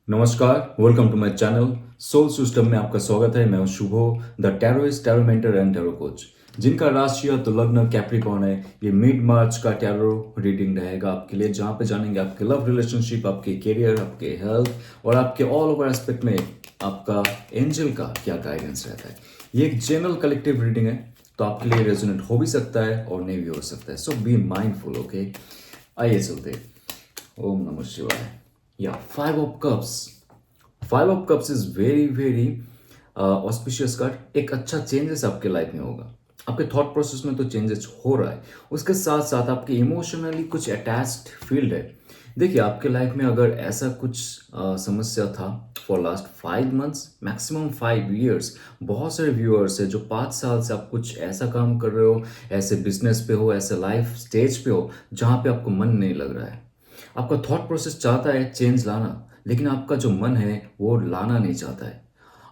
नमस्कार, welcome to my channel Soul System में आपका स्वागत है। मैं हूं Shubho, the tarotist, tarot mentor and tarot coach. जिनका राशि तो लग्न कैप्रिकॉर्न है, ये मिड मार्च का टैरो रीडिंग रहेगा आपके लिए, जहां पे जानेंगे आपके लव रिलेशनशिप, आपके करियर, आपके हेल्थ और आपके ऑल ओवर एस्पेक्ट में आपका एंजल का क्या गाइडेंस रहता है। ये एक जनरल कलेक्टिव रीडिंग है, तो आपके लिए रेजोनेट हो भी सकता है और नहीं भी हो सकता है। सो बी माइंडफुल, ओके। आइए चलते। ओम नमः शिवाय। या five of cups is very very auspicious card. एक अच्छा चेंजेस आपके लाइफ में होगा। आपके थॉट प्रोसेस में तो चेंजेस हो रहा है, उसके साथ साथ आपके इमोशनली कुछ अटैच्ड फील्ड है। देखिए, आपके लाइफ में अगर ऐसा कुछ समस्या था for last 5 months, maximum 5 years, बहुत सारे व्यूअर्स है जो 5 साल से आप कुछ ऐसा काम कर रहे हो, ऐसे बिजनेस पे हो, ऐसे लाइफ स्टेज पे हो जहाँ पे आपको मन नहीं लग रहा है। आपका थॉट प्रोसेस चाहता है चेंज लाना, लेकिन आपका जो मन है वो लाना नहीं चाहता है।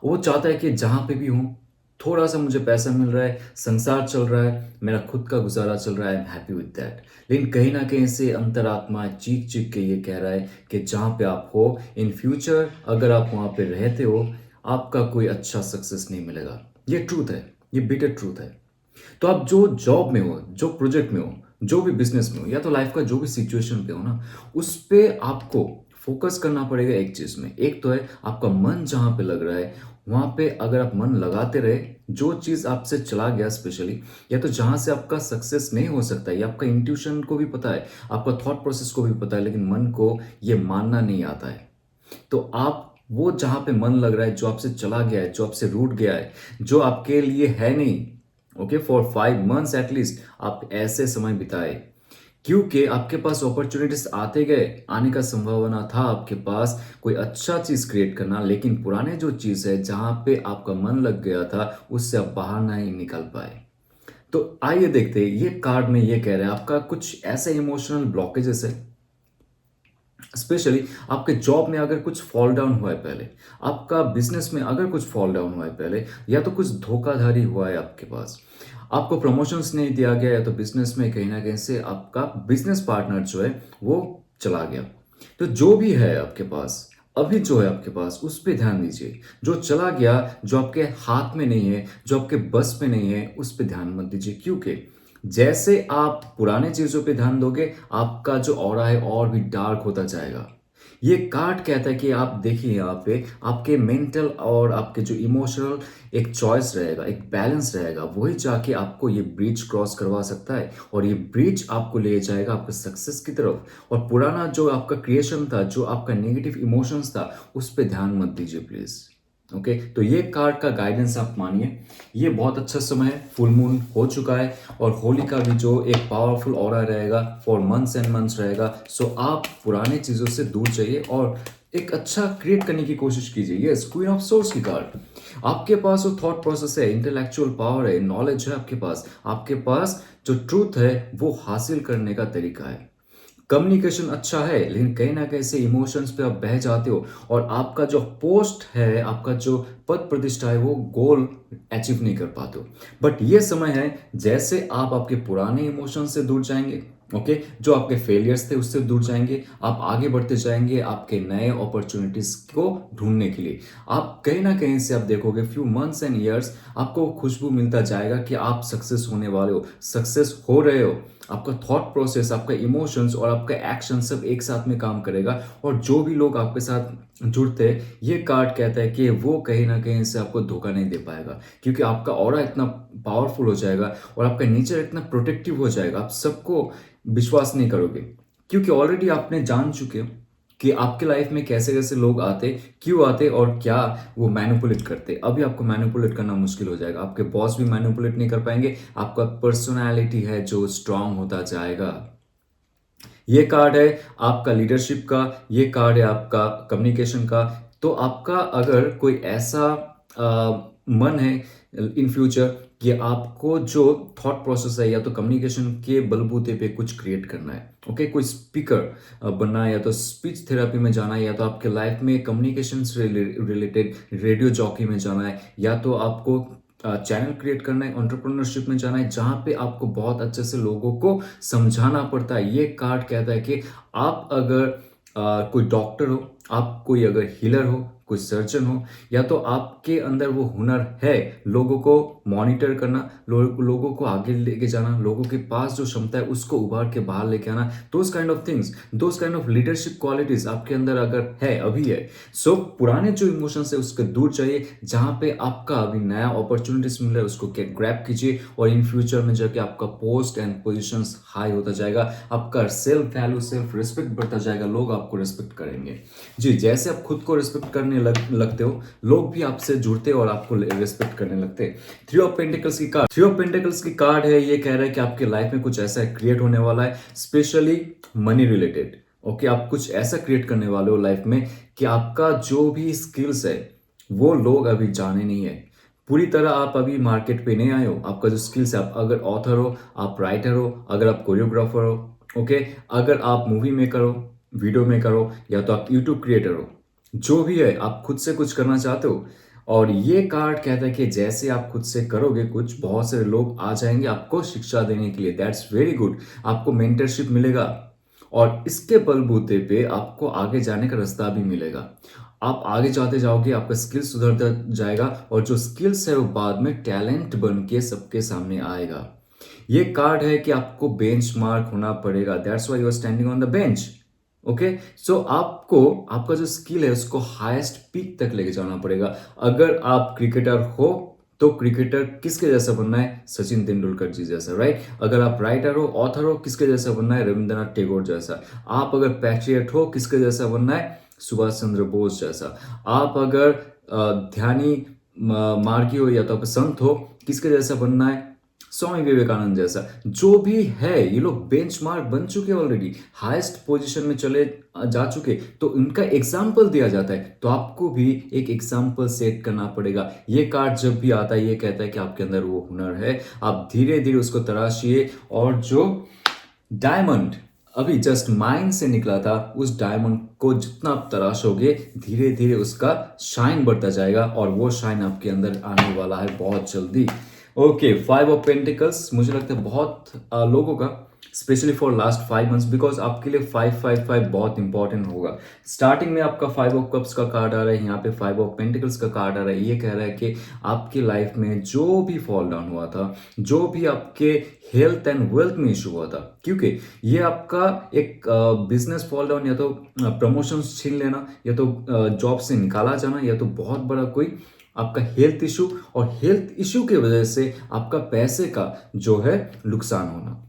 वो चाहता है कि जहाँ पे भी हूँ, थोड़ा सा मुझे पैसा मिल रहा है, संसार चल रहा है, मेरा खुद का गुजारा चल रहा है, I am happy with that. लेकिन कहीं ना कहीं से अंतरात्मा चीख चीख के ये कह रहा है कि जहाँ पे आप हो, इन फ्यूचर अगर आप वहाँ पे रहते हो, आपका कोई अच्छा सक्सेस नहीं मिलेगा। ये ट्रूथ है, ये बिटर ट्रूथ है। तो आप जो जॉब में हो, जो प्रोजेक्ट में हो, जो भी बिजनेस में हो, या तो लाइफ का जो भी सिचुएशन पे हो ना, उस पे आपको फोकस करना पड़ेगा एक चीज में। एक तो है आपका मन जहां पे लग रहा है, वहां पे अगर आप मन लगाते रहे, जो चीज आपसे चला गया स्पेशली, या तो जहां से आपका सक्सेस नहीं हो सकता, ये आपका इंट्यूशन को भी पता है, आपका थॉट प्रोसेस को भी पता है, लेकिन मन को ये मानना नहीं आता है। तो आप वो जहां पे मन लग रहा है, जो आपसे चला गया है, जो आपसे रूठ गया है, जो आपके लिए है नहीं, ओके, फॉर 5 मंथ्स एटलीस्ट आप ऐसे समय बिताए, क्योंकि आपके पास अपॉर्चुनिटीज आते गए, आने का संभावना था आपके पास कोई अच्छा चीज क्रिएट करना, लेकिन पुराने जो चीज है जहां पे आपका मन लग गया था, उससे आप बाहर नहीं निकल पाए। तो आइए देखते हैं, ये कार्ड में ये कह रहे हैं आपका कुछ ऐसे इमोशनल ब्लॉकेजेस है। स्पेशली आपके जॉब में अगर कुछ फॉल डाउन हुआ है पहले, आपका बिजनेस में अगर कुछ फॉल डाउन हुआ है पहले, या तो कुछ धोखाधड़ी हुआ है आपके पास, आपको प्रमोशंस नहीं दिया गया, या तो बिजनेस में कहीं ना कहीं से आपका बिजनेस पार्टनर जो है वो चला गया। तो जो भी है आपके पास, अभी जो है आपके पास, उस पर ध्यान दीजिए। जो चला गया, जो आपके हाथ में नहीं है, जो आपके बस में नहीं है, उस पर ध्यान मत दीजिए। क्योंकि जैसे आप पुराने चीजों पे ध्यान दोगे, आपका जो ऑरा है और भी डार्क होता जाएगा। ये कार्ड कहता है कि आप देखिए, यहाँ पे आपके मेंटल और आपके जो इमोशनल एक चॉइस रहेगा, एक बैलेंस रहेगा, वही जाके आपको ये ब्रिज क्रॉस करवा सकता है, और ये ब्रिज आपको ले जाएगा आपके सक्सेस की तरफ। और पुराना जो आपका क्रिएशन था, जो आपका नेगेटिव इमोशंस था, उस पर ध्यान मत दीजिए प्लीज। ओके, तो ये कार्ड का गाइडेंस आप मानिए। ये बहुत अच्छा समय है, फुल मून हो चुका है, और होली का भी जो एक पावरफुल ऑरा रहेगा, फॉर मंथ्स एंड मंथ्स रहेगा। सो आप पुराने चीज़ों से दूर जाइए और एक अच्छा क्रिएट करने की कोशिश कीजिए। यस, क्वीन ऑफ सोर्स की कार्ड। आपके पास वो थॉट प्रोसेस है, इंटेलेक्चुअल पावर है, नॉलेज है आपके पास जो ट्रूथ है वो हासिल करने का तरीका है। कम्युनिकेशन अच्छा है, लेकिन कहीं ना कहीं से इमोशंस पे आप बह जाते हो, और आपका जो पोस्ट है, आपका जो पद प्रतिष्ठा है, वो गोल अचीव नहीं कर पाते हो। बट ये समय है, जैसे आप आपके पुराने इमोशन से दूर जाएंगे, ओके, जो आपके फेलियर्स थे उससे दूर जाएंगे, आप आगे बढ़ते जाएंगे आपके नए अपॉर्चुनिटीज को ढूंढने के लिए। आप कहीं ना कहीं से आप देखोगे फ्यू मंथ्स एंड ईयर्स, आपको खुशबू मिलता जाएगा कि आप सक्सेस होने वाले हो, सक्सेस हो रहे हो। आपका थॉट प्रोसेस, आपका इमोशंस और आपका एक्शन सब एक साथ में काम करेगा, और जो भी लोग आपके साथ जुड़ते हैं, ये कार्ड कहता है कि वो कहीं ना कहीं से आपको धोखा नहीं दे पाएगा, क्योंकि आपका ऑरा इतना पावरफुल हो जाएगा और आपका नेचर इतना प्रोटेक्टिव हो जाएगा, आप सबको विश्वास नहीं करोगे, क्योंकि ऑलरेडी आपने जान चुके हो कि आपके लाइफ में कैसे कैसे लोग आते, क्यों आते, और क्या वो मैनिपुलेट करते। अभी आपको मैनिपुलेट करना मुश्किल हो जाएगा, आपके बॉस भी मैनिपुलेट नहीं कर पाएंगे, आपका पर्सनालिटी है जो स्ट्रांग होता जाएगा। ये कार्ड है आपका लीडरशिप का, ये कार्ड है आपका कम्युनिकेशन का। तो आपका अगर कोई ऐसा मन है इन फ्यूचर कि आपको जो थॉट प्रोसेस है, या तो कम्युनिकेशन के बलबूते पे कुछ क्रिएट करना है, ओके, कोई स्पीकर बनना है, या तो स्पीच थेरेपी में जाना है, या तो आपके लाइफ में कम्युनिकेशन से रिलेटेड रेडियो जॉकी में जाना है, या तो आपको चैनल क्रिएट करना है, एंटरप्रेन्योरशिप में जाना है, जहां पे आपको बहुत अच्छे से लोगों को समझाना पड़ता है। ये कार्ड कहता है कि आप अगर कोई डॉक्टर हो, आप कोई अगर हीलर हो, कोई सर्जन हो, या तो आपके अंदर वो हुनर है लोगों को मॉनिटर करना, लोगों को आगे लेके जाना, लोगों के पास जो क्षमता है उसको उभार के बाहर लेके आना, those kind of things, those kind of leadership qualities आपके अंदर अगर है, अभी है, सो पुराने जो इमोशंस है उसके दूर चाहिए। जहां पे आपका अभी नया अपॉर्चुनिटीज मिल रहा है उसको ग्रैब कीजिए, और इन फ्यूचर में जाके आपका पोस्ट एंड पोजीशंस हाई होता जाएगा, आपका सेल्फ वैल्यू, सेल्फ रिस्पेक्ट बढ़ता जाएगा, लोग आपको रिस्पेक्ट करेंगे। जी, जैसे आप खुद को रिस्पेक्ट करने लगते हो, लोग भी आपसे जुड़ते और आपको रिस्पेक्ट करने लगते हैं। थ्री ऑफ पेंटिकल्स की कार्ड है, ये कह रहा है कि आपके लाइफ में कुछ ऐसा क्रिएट होने वाला है, स्पेशली मनी रिलेटेड। ओके, आप कुछ ऐसा क्रिएट करने वाले हो लाइफ में कि आपका जो भी स्किल्स है वो लोग अभी जाने नहीं है। पूरी तरह आप अभी मार्केट पे नहीं आए हो। आपका जो स्किल्स है, आप अगर ऑथर हो, आप राइटर हो, अगर आप कोरियोग्राफर हो, ओके, अगर आप मूवी मेकर हो, वीडियो मेकर हो, या तो आप यूट्यूब क्रिएटर हो, जो भी है आप खुद से कुछ करना चाहते हो। और ये कार्ड कहता है कि जैसे आप खुद से करोगे कुछ, बहुत सारे लोग आ जाएंगे आपको शिक्षा देने के लिए। That's very good. आपको मेंटरशिप मिलेगा और इसके बलबूते पे आपको आगे जाने का रास्ता भी मिलेगा। आप आगे जाते जाओगे, आपका स्किल्स सुधरता जाएगा, और जो स्किल्स है वो बाद में टैलेंट बन के सबके सामने आएगा। ये कार्ड है कि आपको बेंचमार्क होना पड़ेगा। That's why you are standing on the bench. Okay, so आपको आपका जो स्किल है उसको हाईएस्ट पीक तक लेके जाना पड़ेगा। अगर आप क्रिकेटर हो तो क्रिकेटर किसके जैसा बनना है? सचिन तेंदुलकर जी जैसा, राइट? अगर आप राइटर हो, ऑथर हो, किसके जैसा बनना है? रविंद्रनाथ टैगोर जैसा। आप अगर पैट्रियट हो, किसके जैसा बनना है? सुभाष चंद्र बोस जैसा। आप अगर ध्यानी मार्गी हो, या तो आप संत हो, किसके जैसा बनना है? स्वामी विवेकानंद जैसा। जो भी है, ये लोग बेंचमार्क बन चुके ऑलरेडी, हाईएस्ट पोजीशन में चले जा चुके, तो उनका एग्जाम्पल दिया जाता है। तो आपको भी एक एग्जाम्पल सेट करना पड़ेगा। ये कार्ड जब भी आता है ये कहता है कि आपके अंदर वो हुनर है, आप धीरे धीरे उसको तराशिए, और जो डायमंड अभी जस्ट माइंड से निकला था, उस डायमंड को जितना आप तराशोगे, धीरे धीरे उसका शाइन बढ़ता जाएगा, और वो शाइन आपके अंदर आने वाला है बहुत जल्दी। ओके, 5 ऑफ पेंटिकल्स मुझे लगता है बहुत लोगों का, specially for last 5 months, because आपके लिए 555 बहुत इंपॉर्टेंट होगा। स्टार्टिंग में आपका 5 ऑफ कप्स का कार्ड आ रहा है, यहाँ पे 5 ऑफ पेंटिकल्स का कार्ड आ रहा है। ये कह रहा है कि आपकी लाइफ में जो भी फॉल डाउन हुआ था, जो भी आपके हेल्थ एंड वेल्थ में इशू हुआ था, क्योंकि ये आपका एक बिजनेस फॉल डाउन, या तो प्रमोशन छीन लेना, या तो जॉब से निकाला जाना, या तो बहुत बड़ा कोई आपका हेल्थ इशू, और हेल्थ इशू की वजह से आपका पैसे का जो है नुकसान होना।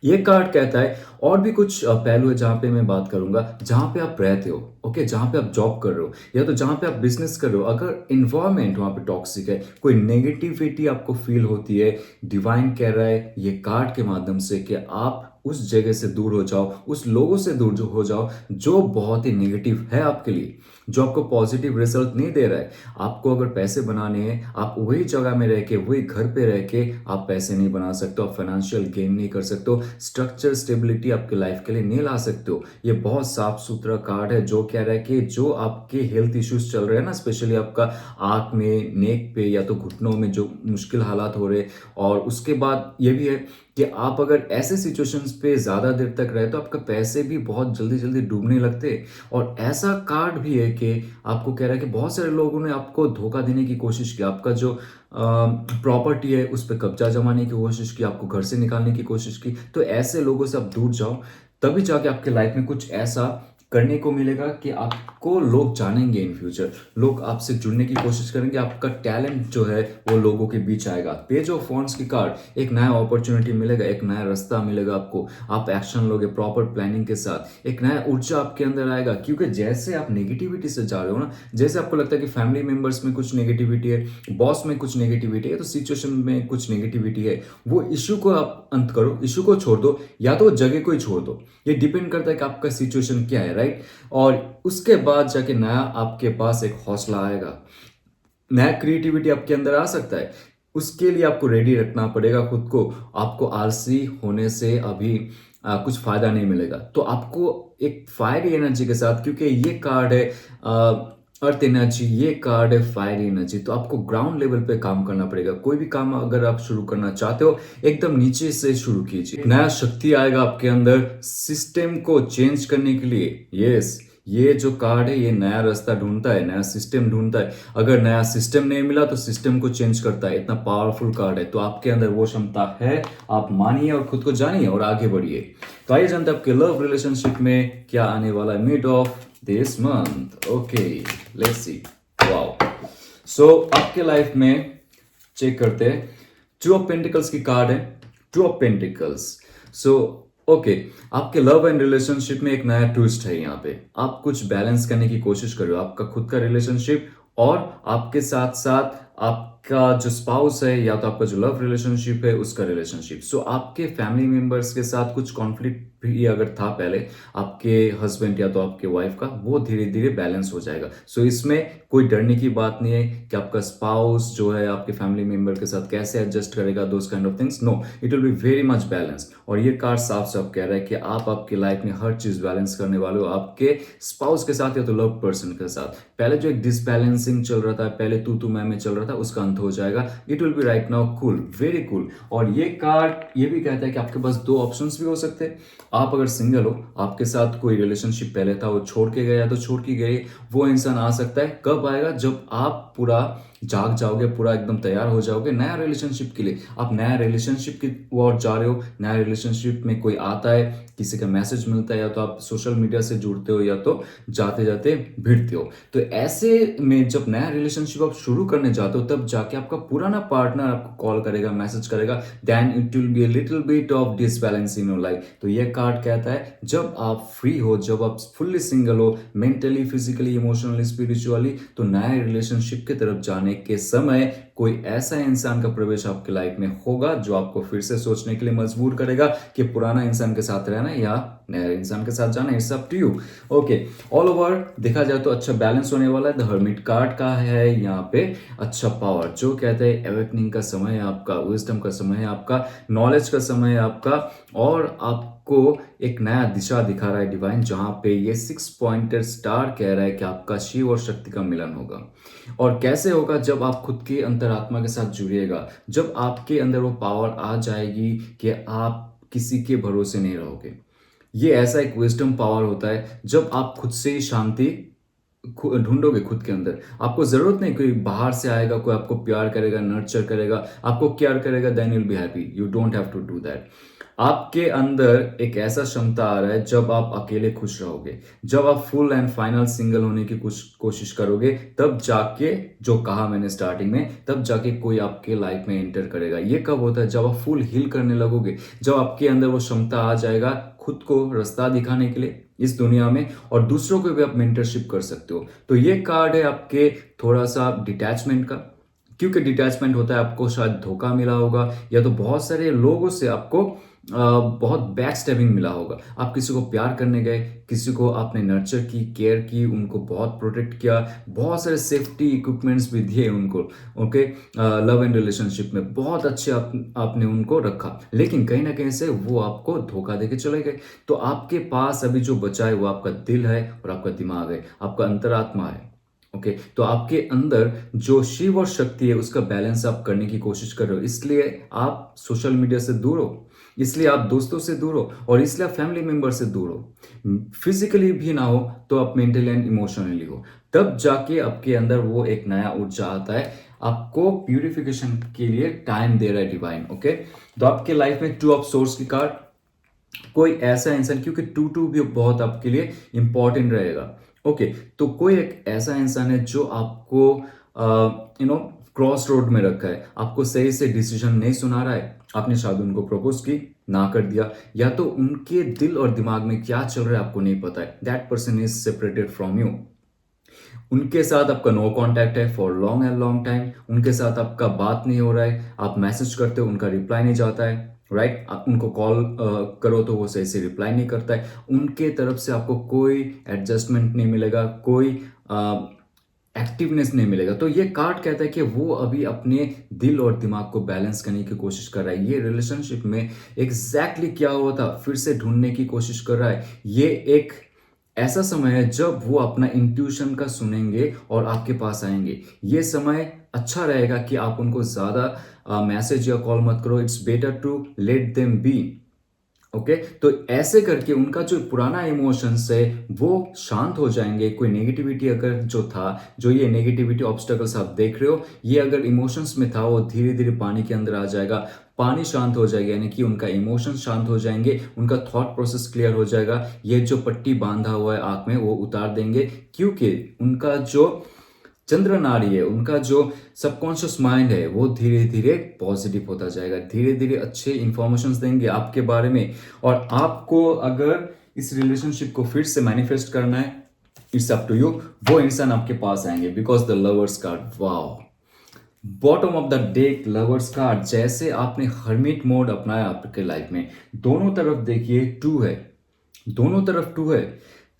ये कार्ड कहता है, और भी कुछ पहलू है जहां पे मैं बात करूंगा, जहां पे आप रहते हो, ओके, जहां पे आप जॉब कर रहे हो, या तो जहां पे आप बिजनेस कर रहे हो, अगर इन्वायरमेंट वहां पे टॉक्सिक है, कोई नेगेटिविटी आपको फील होती है, डिवाइन कह रहा है ये कार्ड के माध्यम से कि आप उस जगह से दूर हो जाओ, उस लोगों से दूर हो जाओ जो बहुत ही नेगेटिव है आपके लिए, जो आपको पॉजिटिव रिजल्ट नहीं दे रहा है। आपको अगर पैसे बनाने हैं, आप वही जगह में रह के, वही घर पे रह के आप पैसे नहीं बना सकते हो, आप फाइनेंशियल गेन नहीं कर सकते हो, स्ट्रक्चर स्टेबिलिटी आपके लाइफ के लिए नहीं ला सकते हो। ये बहुत साफ सुथरा कार्ड है जो कह रहा है कि जो आपके हेल्थ इश्यूज चल रहे हैं ना, स्पेशली आपका आंख में, नेक पे, या तो घुटनों में जो मुश्किल हालात हो रहे, और उसके बाद ये भी है कि आप अगर ऐसे सिचुएशंस पे ज़्यादा देर तक रहे तो आपका पैसे भी बहुत जल्दी जल्दी डूबने लगते हैं। और ऐसा कार्ड भी है कि आपको कह रहा है कि बहुत सारे लोगों ने आपको धोखा देने की कोशिश की, आपका जो प्रॉपर्टी है उस पर कब्जा जमाने की कोशिश की, आपको घर से निकालने की कोशिश की। तो ऐसे लोगों से आप दूर जाओ, तभी जाके आपके लाइफ में कुछ ऐसा करने को मिलेगा कि आपको लोग जानेंगे। इन फ्यूचर लोग आपसे जुड़ने की कोशिश करेंगे, आपका टैलेंट जो है वो लोगों के बीच आएगा। पेज ऑफ वॉन्ड्स की कार्ड, एक नया अपॉर्चुनिटी मिलेगा, एक नया रास्ता मिलेगा आपको, आप एक्शन लोगे प्रॉपर प्लानिंग के साथ, एक नया ऊर्जा आपके अंदर आएगा। क्योंकि जैसे आप नेगेटिविटी से जा रहे हो ना, जैसे आपको लगता है कि फैमिली मेंबर्स में कुछ नेगेटिविटी है, बॉस में कुछ नेगेटिविटी है, तो सिचुएशन में कुछ नेगेटिविटी है, वो इशू को आप अंत करो, इशू को छोड़ दो, या तो जगह को ही छोड़ दो। ये डिपेंड करता है कि आपका सिचुएशन क्या है, राइट? और उसके बाद जाके नया आपके पास एक हौसला आएगा, नया क्रिएटिविटी आपके अंदर आ सकता है। उसके लिए आपको रेडी रखना पड़ेगा खुद को। आपको आलसी होने से अभी कुछ फायदा नहीं मिलेगा, तो आपको एक फायरी एनर्जी के साथ, क्योंकि ये कार्ड है अर्थ एनर्जी, ये कार्ड है फायर एनर्जी। तो आपको ग्राउंड लेवल पे काम करना पड़ेगा। कोई भी काम अगर आप शुरू करना चाहते हो, एकदम नीचे से शुरू कीजिए। एक नया शक्ति आएगा आपके अंदर सिस्टम को चेंज करने के लिए। यस, ये जो कार्ड है ये नया रास्ता ढूंढता है, नया सिस्टम ढूंढता है। अगर नया सिस्टम नहीं मिला तो सिस्टम को चेंज करता है। इतना पावरफुल कार्ड है। तो आपके अंदर वो क्षमता है, आप मानिए और खुद को जानिए और आगे बढ़िए। तो आइए जानते हैं आपके लव रिलेशनशिप में क्या आने वाला है mid of this month. Okay, let's see. Wow, so आपके लाइफ में चेक करते हैं। टू ऑफ पेंटिकल्स की कार्ड है, two of pentacles. So okay, आपके लव एंड रिलेशनशिप में एक नया ट्विस्ट है। यहाँ पे आप कुछ बैलेंस करने की कोशिश कर रहे हो, आपका खुद का रिलेशनशिप और आपके साथ साथ आपका जो स्पाउस है या तो आपका जो लव रिलेशनशिप है उसका रिलेशनशिप। सो आपके फैमिली मेंबर्स के साथ कुछ कॉन्फ्लिक्ट भी अगर था पहले आपके हस्बैंड या तो आपके वाइफ का, वो धीरे धीरे बैलेंस हो जाएगा। सो इसमें कोई डरने की बात नहीं है कि आपका स्पाउस जो है आपके फैमिली मेंबर के साथ कैसे एडजस्ट करेगा, those kind of things. No, it will be very much balanced. और ये कार्ड साफ साफ कह रहा है कि आप आपकी लाइफ में हर चीज बैलेंस करने वाले हो, आपके स्पाउस के साथ या तो लव पर्सन के साथ। पहले जो एक डिसबैलेंसिंग चल रहा था, पहले तू मैं चल रहा था, उसका अंत हो जाएगा। It will B right now cool, very cool. और ये कार्ड ये भी कहता है कि आपके पास दो ऑप्शंस भी हो सकते हैं। आप अगर सिंगल हो, आपके साथ कोई रिलेशनशिप पहले था, वो छोड़ के गया तो छोड़ के गए, वो इंसान आ सकता है। कब आएगा? जब आप पूरा जाग जाओगे, पूरा एकदम तैयार हो जाओगे नया रिलेशनशिप के लिए। आप नया रिलेशनशिप की ओर जा रहे हो, नया रिलेशनशिप में कोई आता है, किसी का मैसेज मिलता है, या तो आप सोशल मीडिया से जुड़ते हो या तो जाते जाते भिड़ते हो। तो ऐसे में जब नया रिलेशनशिप आप शुरू करने जाते हो, तब जाके आपका पुराना पार्टनर आपको कॉल करेगा, मैसेज करेगा, then it will be a little bit of disbalance in your life. तो यह कार्ड कहता है जब आप फ्री हो, जब आप फुल्ली सिंगल हो, मेंटली, फिजिकली, इमोशनली, स्पिरिचुअली, तो नए रिलेशनशिप की तरफ जाने के समय कोई ऐसा इंसान का प्रवेश आपकी लाइफ में होगा जो आपको फिर से सोचने के लिए मजबूर करेगा कि पुराना इंसान के साथ रहना या नए इंसान के साथ जाना। It's up to you. Okay, all over देखा जाए तो अच्छा बैलेंस होने वाला है। द हर्मिट कार्ड का है यहाँ पे अच्छा पावर, जो कहते हैं अवेकनिंग का समय है आपका, विजडम का समय है आपका, नॉलेज का समय है आपका, और आपको एक नया दिशा दिखा रहा है डिवाइन, जहां पे ये 6 पॉइंटेड स्टार कह रहा है कि आपका शिव और शक्ति का मिलन होगा। और कैसे होगा? जब आप खुद की अंतरात्मा के साथ जुड़िएगा, जब आपके अंदर वो पावर आ जाएगी कि आप किसी के भरोसे नहीं रहोगे। ये ऐसा एक विजडम पावर होता है जब आप खुद से ही शांति ढूंढोगे खुद के अंदर। आपको जरूरत नहीं कोई बाहर से आएगा, कोई आपको प्यार करेगा, नर्चर करेगा, आपको केयर करेगा, then you will be happy. You don't have to do that. आपके अंदर एक ऐसा क्षमता आ रहा है जब आप अकेले खुश रहोगे, जब आप फुल एंड फाइनल सिंगल होने की कुछ कोशिश करोगे, तब जाके, जो कहा मैंने स्टार्टिंग में, तब जाके कोई आपके लाइफ में एंटर करेगा। ये कब होता है? जब आप फुल हील करने लगोगे, जब आपके अंदर वो क्षमता आ जाएगा खुद को रास्ता दिखाने के लिए इस दुनिया में, और दूसरों को भी आप मेंटरशिप कर सकते हो। तो ये कार्ड है आपके थोड़ा सा डिटैचमेंट का, क्योंकि डिटैचमेंट होता है आपको शायद धोखा मिला होगा, या तो बहुत सारे लोगों से आपको बहुत बैक स्टेपिंग मिला होगा। आप किसी को प्यार करने गए, किसी को आपने नर्चर की, केयर की, उनको बहुत प्रोटेक्ट किया, बहुत सारे सेफ्टी इक्विपमेंट्स भी दिए उनको। ओके, लव एंड रिलेशनशिप में बहुत अच्छे आपने उनको रखा, लेकिन कहीं ना कहीं से वो आपको धोखा देके चले गए। तो आपके पास अभी जो बचा है वो आपका दिल है और आपका दिमाग है, आपका अंतरात्मा है। ओके, तो आपके अंदर जो शिव और शक्ति है उसका बैलेंस आप करने की कोशिश कर रहे हो। इसलिए आप सोशल मीडिया से दूर हो, इसलिए आप दोस्तों से दूर हो, और इसलिए आप फैमिली मेंबर से दूर हो। फिजिकली भी ना हो तो आप मेंटली एंड इमोशनली हो। तब जाके आपके अंदर वो एक नया ऊर्जा आता है, आपको प्यूरिफिकेशन के लिए टाइम दे रहा है डिवाइन। ओके, तो आपके लाइफ में 2 ऑफ सोर्स की कार्ड, कोई ऐसा इंसान, क्योंकि 2 भी बहुत आपके लिए इंपॉर्टेंट रहेगा। ओके, तो कोई एक ऐसा इंसान है जो आपको क्रॉस रोड में रखा है, आपको सही से डिसीजन नहीं सुना रहा है। आपने शायद उनको प्रपोज की, ना कर दिया, या तो उनके दिल और दिमाग में क्या चल रहा है आपको नहीं पता है। That person is separated from you. उनके साथ आपका नो कांटेक्ट है for long and long time. उनके साथ आपका बात नहीं हो रहा है, आप मैसेज करते हो, उनका रिप्लाई नहीं जाता है, राइट? आप उनको कॉल करो तो वो सही से रिप्लाई नहीं करता है। उनके तरफ से आपको कोई एडजस्टमेंट नहीं मिलेगा, कोई एक्टिवनेस नहीं मिलेगा। तो ये कार्ड कहता है कि वो अभी अपने दिल और दिमाग को बैलेंस करने की कोशिश कर रहा है। ये रिलेशनशिप में एग्जैक्टली क्या हुआ था फिर से ढूंढने की कोशिश कर रहा है। ये एक ऐसा समय है जब वो अपना इंट्यूशन का सुनेंगे और आपके पास आएँगे। ये समय अच्छा रहेगा कि आप उनको ज़्यादा मैसेज या कॉल मत करो, it's better to let them be. Okay, तो ऐसे करके उनका जो पुराना इमोशंस है वो शांत हो जाएंगे। कोई नेगेटिविटी अगर जो था, जो ये नेगेटिविटी ऑब्स्टेकल्स आप देख रहे हो, ये अगर इमोशंस में था वो धीरे धीरे पानी के अंदर आ जाएगा। पानी शांत हो जाएगा, यानी कि उनका इमोशंस शांत हो जाएंगे, उनका थॉट प्रोसेस क्लियर हो जाएगा। ये जो पट्टी बांधा हुआ है आंख में वो उतार देंगे, क्योंकि उनका जो चंद्र नाड़ी है, उनका जो सबकॉन्शियस माइंड है वो धीरे धीरे पॉजिटिव होता जाएगा, धीरे धीरे अच्छे इंफॉर्मेशन देंगे आपके बारे में। और आपको अगर इस रिलेशनशिप को फिर से मैनिफेस्ट करना है, इट्स अप टू यू। वो इंसान आपके पास आएंगे because the lovers card, wow, bottom of the deck lovers card. जैसे आपने हर्मिट मोड अपनाया आपके लाइफ में, दोनों तरफ देखिए टू है, दोनों तरफ टू है।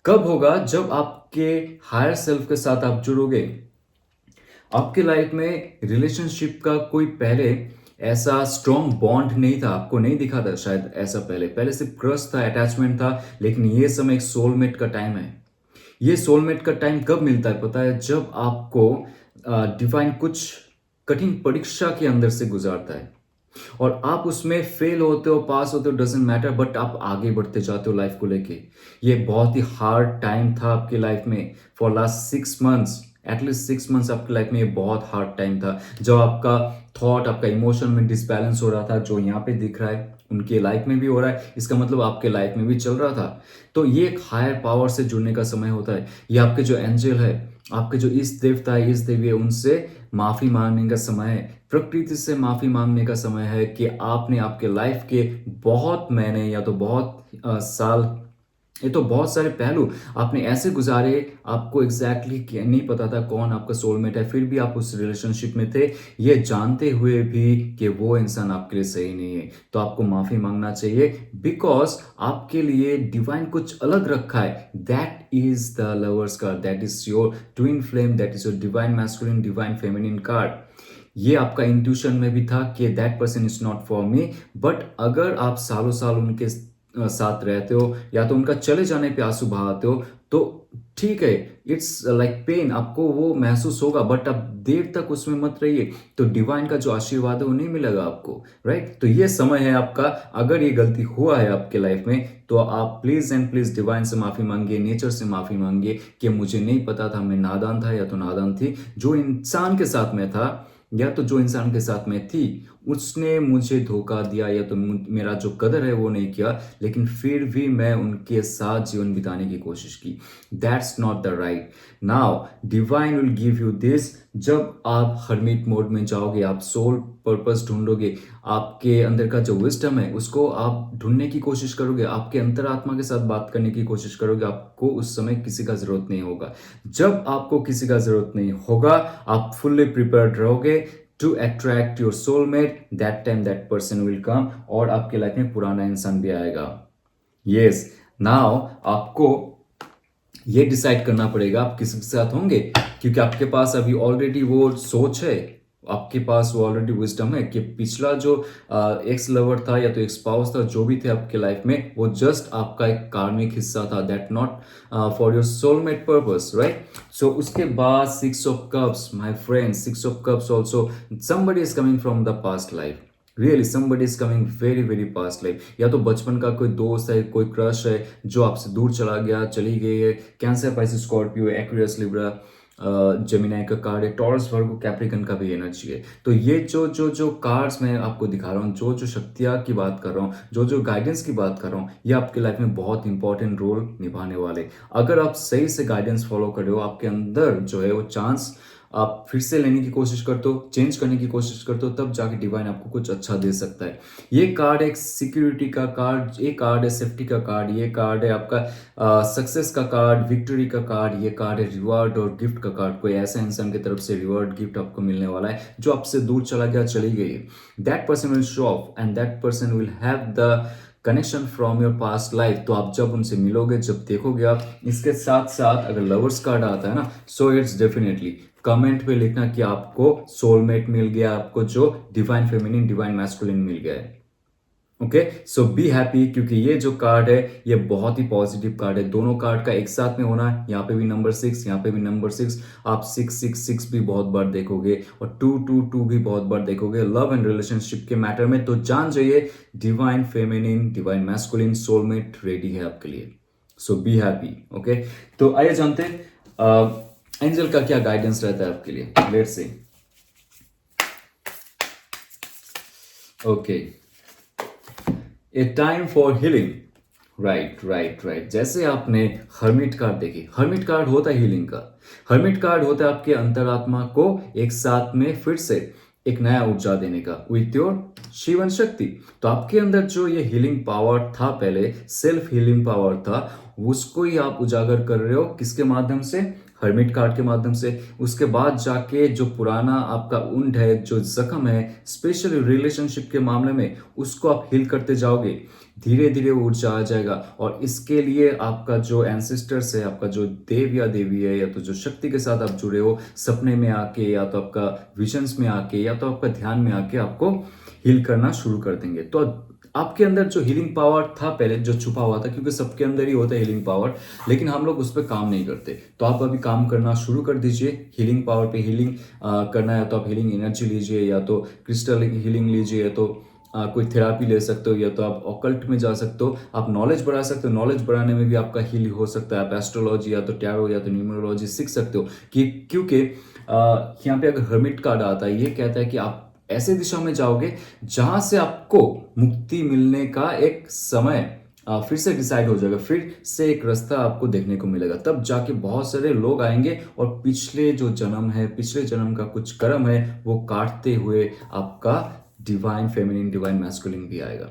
कब होगा? जब आपके हायर सेल्फ के साथ आप जुड़ोगे। आपके लाइफ में रिलेशनशिप का कोई पहले ऐसा स्ट्रॉन्ग बॉन्ड नहीं था, आपको नहीं दिखा था शायद ऐसा। पहले पहले सिर्फ क्रश था, अटैचमेंट था, लेकिन ये समय एक सोलमेट का टाइम है। ये सोलमेट का टाइम कब मिलता है पता है? जब आपको डिवाइन कुछ कठिन परीक्षा के अंदर से गुजारता है और आप उसमें फेल होते हो, पास होते हो, डजेंट मैटर, बट आप आगे बढ़ते जाते हो लाइफ को लेके। ये बहुत ही हार्ड टाइम था आपकी लाइफ में for last 6 months, at least 6 months आपकी लाइफ में ये बहुत हार्ड टाइम था, जब आपका थॉट, आपका इमोशन में डिसबैलेंस हो रहा था। जो यहाँ पे दिख रहा है उनके लाइफ में भी हो रहा है, इसका मतलब आपके लाइफ में भी चल रहा था। तो ये एक हायर पावर से जुड़ने का समय होता है। ये आपके जो एंजल है, आपके जो इस देवता है, इस देवी है, उनसे माफी मांगने का समय है, प्रकृति से माफी मांगने का समय है कि आपने आपके लाइफ के बहुत महीने या तो बहुत साल, ये तो बहुत सारे पहलू आपने ऐसे गुजारे, आपको एग्जैक्टली नहीं पता था कौन आपका सोलमेट है, फिर भी आप उस रिलेशनशिप में थे, ये जानते हुए भी कि वो इंसान आपके लिए सही नहीं है। तो आपको माफी मांगना चाहिए, बिकॉज आपके लिए डिवाइन कुछ अलग रखा है। That is the lovers card, that is your twin flame, that is your divine masculine, divine feminine card. ये आपका इंट्यूशन में भी था कि that person is not for me. But अगर आप सालों साल उनके साथ रहते हो या तो उनका चले जाने पे आंसू बहाते हो, तो ठीक है, इट्स लाइक पेन, आपको वो महसूस होगा, बट अब देर तक उसमें मत रहिए। तो डिवाइन का जो आशीर्वाद है वो नहीं मिलेगा आपको, राइट? तो ये समय है आपका। अगर ये गलती हुआ है आपके लाइफ में, तो आप प्लीज एंड प्लीज डिवाइन से माफी मांगिए, नेचर से माफी मांगिए कि मुझे नहीं पता था, मैं नादान था या तो नादान थी। जो इंसान के साथ में था या तो जो इंसान के साथ में थी, उसने मुझे धोखा दिया या तो मेरा जो कदर है वो नहीं किया, लेकिन फिर भी मैं उनके साथ जीवन बिताने की कोशिश की। That's not the right. Now divine will give you this. जब आप हर्मिट मोड में जाओगे, आप सोल पर्पस ढूंढोगे, आपके अंदर का जो विजडम है उसको आप ढूंढने की कोशिश करोगे, आपके अंतरात्मा के साथ बात करने की कोशिश करोगे, आपको उस समय किसी का जरूरत नहीं होगा। जब आपको किसी का जरूरत नहीं होगा, आप फुल्ली प्रिपेयर्ड रहोगे to attract your soulmate, that time that person will come, और आपके लाइफ में पुराना इंसान भी आएगा। यस, नाउ आपको ये डिसाइड करना पड़ेगा आप किसके साथ होंगे, क्योंकि आपके पास अभी ऑलरेडी वो सोच है, आपके पास वो ऑलरेडी विजडम है कि पिछला जो एक्स लवर था या तो एक्स स्पाउस था, जो भी थे आपके लाइफ में, वो जस्ट आपका एक कार्मिक हिस्सा था, that not for your soulmate purpose, right? So उसके बाद 6 of Cups, my friend, 6 of Cups also somebody is coming from the past life, really somebody is coming very very past life। या तो बचपन का कोई दोस्त है, कोई क्रश है जो आपसे दूर चला गया, चली गई है। Cancer, Pisces, Scorpio, Aquarius, Libra, Gemini का कार्ड है, टॉरस, वर्गो, कैप्रिकन का भी एनर्जी है। तो ये जो जो जो कार्ड्स मैं आपको दिखा रहा हूँ, जो जो शक्तियाँ की बात कर रहा हूँ, जो जो गाइडेंस की बात कर रहा हूँ, ये आपके लाइफ में बहुत इंपॉर्टेंट रोल निभाने वाले। अगर आप सही से गाइडेंस फॉलो कर रहे हो, आपके अंदर जो है वो चांस आप फिर से लेने की कोशिश करते हो, चेंज करने की कोशिश करते हो, तब जाके डिवाइन आपको कुछ अच्छा दे सकता है। ये कार्ड एक सिक्योरिटी का कार्ड, ये कार्ड है सेफ्टी का कार्ड, ये कार्ड है आपका सक्सेस का कार्ड, विक्ट्री का कार्ड, ये कार्ड है रिवार्ड और गिफ्ट का कार्ड। कोई ऐसा इंसान की तरफ से रिवार्ड, गिफ्ट आपको मिलने वाला है जो आपसे दूर चला गया, चली गई है। That person will show off and that person will have the connection from your past life. तो आप जब उनसे मिलोगे, जब देखोगे आप, इसके साथ साथ अगर लवर्स कार्ड आता है ना, सो इट्स डेफिनेटली कमेंट पे लिखना कि आपको सोलमेट मिल गया, आपको जो डिवाइन फेमिनिन, डिवाइन मैस्कुलिन मिल गया है। ओके, सो बी हैप्पी, क्योंकि ये जो कार्ड है ये बहुत ही पॉजिटिव कार्ड है। दोनों कार्ड का एक साथ में होना है, यहाँ पे भी नंबर 6, यहाँ पे भी नंबर 6, आप 666 भी बहुत बार देखोगे और 222 भी बहुत बार देखोगे लव एंड रिलेशनशिप के मैटर में। तो जान जाइए, divine feminine, divine masculine soulmate ready है आपके लिए। सो बी हैप्पी। ओके, तो आइए जानते हैं एंजल का क्या गाइडेंस रहता है आपके लिए। Let's see. Okay, A time for healing. Right right right, जैसे आपने हर्मिट कार्ड देखी, हर्मिट कार्ड होता है हीलिंग का। हर्मिट कार्ड होता है आपके अंतरात्मा को एक साथ में फिर से एक नया ऊर्जा देने का विथ योर शिवन शक्ति। तो आपके अंदर जो ये हीलिंग पावर था, पहले सेल्फ हीलिंग पावर था, उसको ही आप उजागर कर रहे हो। किसके माध्यम से? हर्मिट कार्ड के माध्यम से। उसके बाद जाके जो पुराना आपका उंड है, जो जख्म है, स्पेशली रिलेशनशिप के मामले में, उसको आप हील करते जाओगे। धीरे धीरे वो ऊर्जा आ जाएगा। और इसके लिए आपका जो एंसेस्टर्स है, आपका जो देव या देवी है, या तो जो शक्ति के साथ आप जुड़े हो, सपने में आके, या तो आपका विजन्स में आके, या तो आपका ध्यान में आके आपको हील करना शुरू कर देंगे। तो आपके अंदर जो हीलिंग पावर था पहले, जो छुपा हुआ था, क्योंकि सबके अंदर ही होता है हीलिंग पावर, लेकिन हम लोग उस पर काम नहीं करते। तो आप अभी काम करना शुरू कर दीजिए हीलिंग पावर पे। हीलिंग करना है तो आप हीलिंग एनर्जी लीजिए, या तो क्रिस्टल हीलिंग लीजिए, या तो कोई थेरापी ले सकते हो, या तो आप ऑकल्ट में जा सकते हो। आप नॉलेज बढ़ा सकते हो, नॉलेज बढ़ाने में भी आपका हील हो सकता है। आप एस्ट्रोलॉजी या तो टैरो या तो न्यूमरोलॉजी सीख सकते हो। क्योंकि यहाँ पे अगर हर्मिट कार्ड आता है, ये कहता है कि आप ऐसे दिशा में जाओगे जहां से आपको मुक्ति मिलने का एक समय फिर से डिसाइड हो जाएगा, फिर से एक रास्ता आपको देखने को मिलेगा। तब जाके बहुत सारे लोग आएंगे और पिछले जो जन्म है, पिछले जन्म का कुछ कर्म है, वो काटते हुए आपका डिवाइन फेमिनिन, डिवाइन मैस्कुलिन भी आएगा।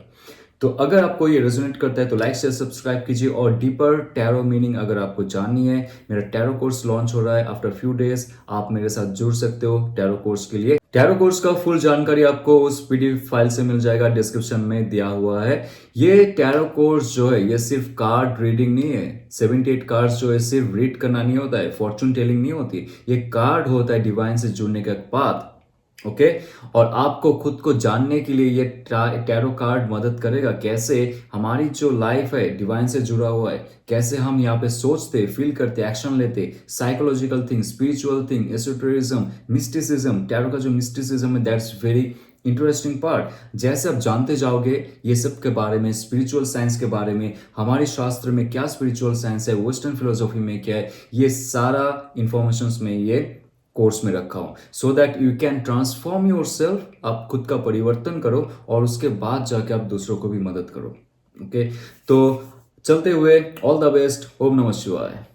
तो अगर आपको ये रेजोनेट करता है तो लाइक शेयर सब्सक्राइब कीजिए। और डीपर टैरो मीनिंग अगर आपको जाननी है, मेरा टैरो कोर्स लॉन्च हो रहा है आफ्टर फ्यू डेज। आप मेरे साथ जुड़ सकते हो टैरो कोर्स के लिए। टैरो कोर्स का फुल जानकारी आपको उस पीडीएफ फाइल से मिल जाएगा, डिस्क्रिप्शन में दिया हुआ है। ये टैरो कोर्स जो है, ये सिर्फ कार्ड रीडिंग नहीं है। 78 कार्ड्स जो है सिर्फ रीड करना नहीं होता है, फॉर्चून टेलिंग नहीं होती। ये कार्ड होता है डिवाइन से जुड़ने का पाथ। ओके, और आपको खुद को जानने के लिए ये टैरो कार्ड मदद करेगा। कैसे हमारी जो लाइफ है डिवाइन से जुड़ा हुआ है, कैसे हम यहाँ पे सोचते, फील करते, एक्शन लेते, psychological thing, spiritual thing, esoterism, mysticism. Tarot का जो मिस्टिसिज्म है, दैट्स वेरी इंटरेस्टिंग पार्ट। जैसे आप जानते जाओगे ये सब के बारे में, स्पिरिचुअल साइंस के बारे में, हमारे शास्त्र में क्या स्पिरिचुअल साइंस है, वेस्टर्न फिलोसॉफी में क्या है, ये सारा इंफॉर्मेशन में ये कोर्स में रखा हूं, so that you can transform your self. आप खुद का परिवर्तन करो और उसके बाद जाके आप दूसरों को भी मदद करो। ओके, तो चलते हुए ऑल द बेस्ट। ओम नमः शिवाय।